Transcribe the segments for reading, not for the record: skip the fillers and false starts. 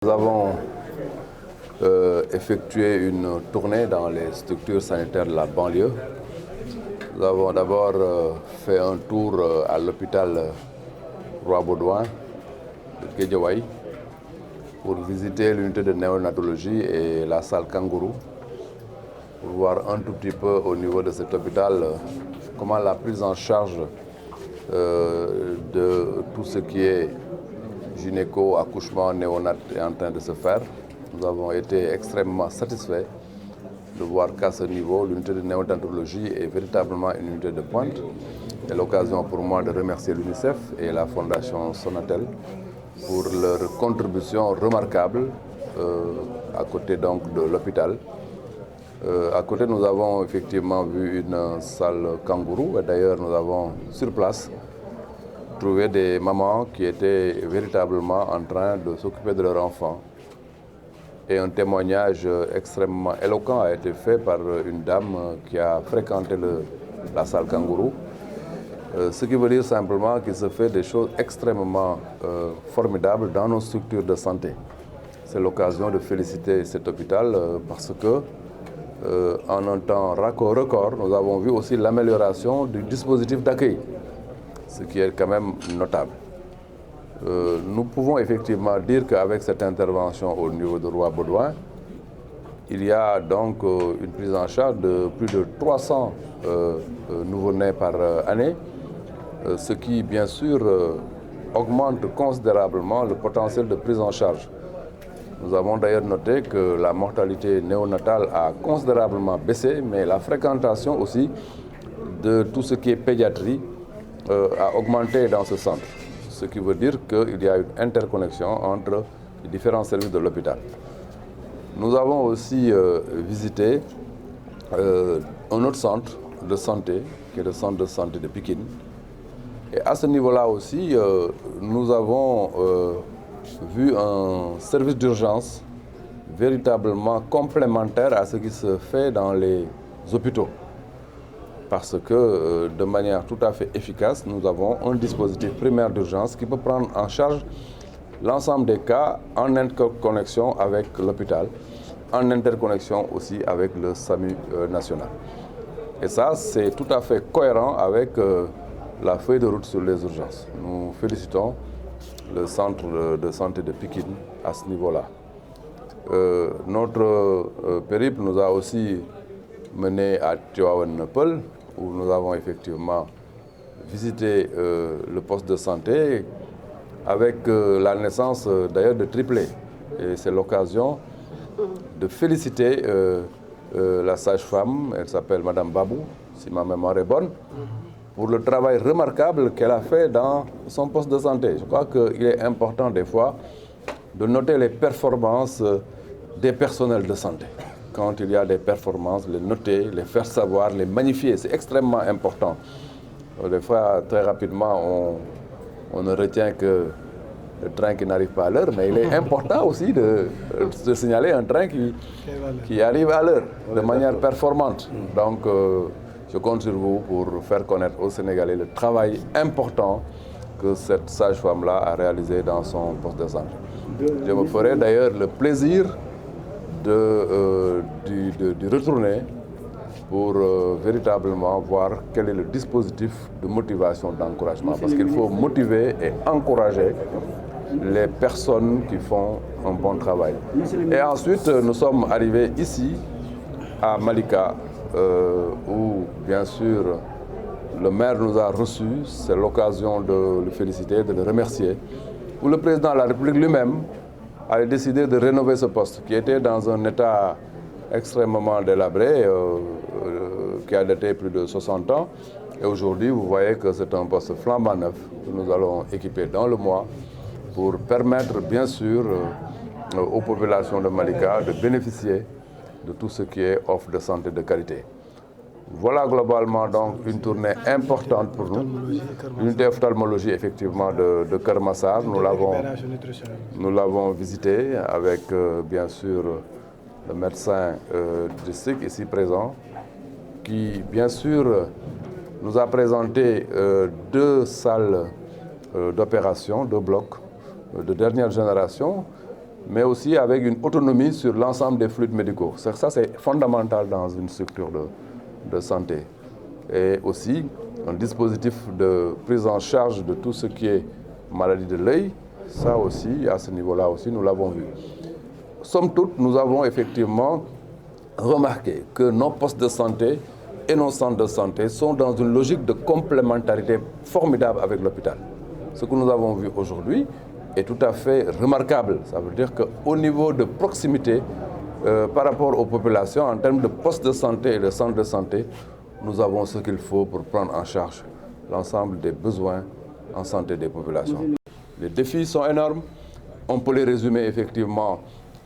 Nous avons effectué une tournée dans les structures sanitaires de la banlieue. Nous avons d'abord fait un tour à l'hôpital Roi-Baudouin de Guédiawaye pour visiter l'unité de néonatologie et la salle Kangourou, pour voir un tout petit peu au niveau de cet hôpital comment la prise en charge de tout ce qui est gynéco, accouchement, néonat est en train de se faire. Nous avons été extrêmement satisfaits de voir qu'à ce niveau, l'unité de néonatologie est véritablement une unité de pointe. C'est l'occasion pour moi de remercier l'UNICEF et la Fondation Sonatel pour leur contribution remarquable à côté donc de l'hôpital. À côté, nous avons effectivement vu une salle Kangourou et d'ailleurs nous avons sur place trouvé des mamans qui étaient véritablement en train de s'occuper de leurs enfants. Et un témoignage extrêmement éloquent a été fait par une dame qui a fréquenté la salle Kangourou. Ce qui veut dire simplement qu'il se fait des choses extrêmement formidables dans nos structures de santé. C'est l'occasion de féliciter cet hôpital parce que en un temps record, nous avons vu aussi l'amélioration du dispositif d'accueil, ce qui est quand même notable. Nous pouvons effectivement dire qu'avec cette intervention au niveau de Roi-Baudouin, il y a donc une prise en charge de plus de 300 nouveau-nés par année, ce qui bien sûr augmente considérablement le potentiel de prise en charge. Nous avons d'ailleurs noté que la mortalité néonatale a considérablement baissé, mais la fréquentation aussi de tout ce qui est pédiatrie a augmenté dans ce centre. Ce qui veut dire qu'il y a une interconnexion entre les différents services de l'hôpital. Nous avons aussi visité un autre centre de santé, qui est le centre de santé de Pikine. Et à ce niveau-là aussi, nous avons vu un service d'urgence véritablement complémentaire à ce qui se fait dans les hôpitaux. Parce que de manière tout à fait efficace, nous avons un dispositif primaire d'urgence qui peut prendre en charge l'ensemble des cas en interconnexion avec l'hôpital, en interconnexion aussi avec le SAMU national. Et ça, c'est tout à fait cohérent avec la feuille de route sur les urgences. Nous félicitons le centre de santé de Pikine à ce niveau-là. Notre périple nous a aussi mené à Tivaouane Peulh, où nous avons effectivement visité le poste de santé avec la naissance d'ailleurs de triplés. Et c'est l'occasion de féliciter la sage-femme, elle s'appelle Madame Babou, si ma mémoire est bonne, pour le travail remarquable qu'elle a fait dans son poste de santé. Je crois qu'il est important des fois de noter les performances des personnels de santé. Quand il y a des performances, les noter, les faire savoir, les magnifier, c'est extrêmement important. Des fois, très rapidement, on ne retient que le train qui n'arrive pas à l'heure, mais il est important aussi de signaler un train qui arrive à l'heure, de manière performante. Donc, je compte sur vous pour faire connaître aux Sénégalais le travail important que cette sage-femme-là a réalisé dans son poste de santé. Je me ferai d'ailleurs le plaisir d'y retourner pour véritablement voir quel est le dispositif de motivation, d'encouragement. Parce qu'il faut motiver et encourager les personnes qui font un bon travail. Et ensuite, nous sommes arrivés ici, à Malika, où, bien sûr, le maire nous a reçus. C'est l'occasion de le féliciter, de le remercier. Où le président de la République lui-même a décidé de rénover ce poste, qui était dans un état extrêmement délabré, qui a daté plus de 60 ans. Et aujourd'hui, vous voyez que c'est un poste flambant neuf que nous allons équiper dans le mois pour permettre, bien sûr, aux populations de Malika de bénéficier de tout ce qui est offre de santé de qualité. Voilà globalement donc une tournée importante pour nous. L'unité ophtalmologie effectivement de Keur Massar, nous l'avons visité avec bien sûr le médecin du district ici présent, qui bien sûr nous a présenté deux salles d'opération, deux blocs de dernière génération, mais aussi avec une autonomie sur l'ensemble des fluides médicaux. Ça, c'est fondamental dans une structure de santé. Et aussi, un dispositif de prise en charge de tout ce qui est maladie de l'œil, ça aussi, à ce niveau-là aussi, nous l'avons vu. Somme toute, nous avons effectivement remarqué que nos postes de santé et nos centres de santé sont dans une logique de complémentarité formidable avec l'hôpital. Ce que nous avons vu aujourd'hui est tout à fait remarquable. Ça veut dire qu'au niveau de proximité, par rapport aux populations, en termes de postes de santé et de centres de santé, nous avons ce qu'il faut pour prendre en charge l'ensemble des besoins en santé des populations. Les défis sont énormes. On peut les résumer effectivement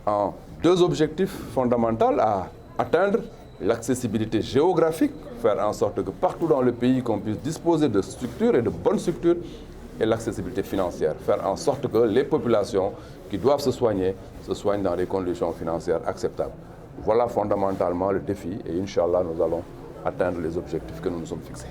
en deux objectifs fondamentaux à atteindre: l'accessibilité géographique, faire en sorte que partout dans le pays qu'on puisse disposer de structures et de bonnes structures, et l'accessibilité financière, faire en sorte que les populations qui doivent se soignent dans des conditions financières acceptables. Voilà fondamentalement le défi et Inch'Allah, nous allons atteindre les objectifs que nous nous sommes fixés.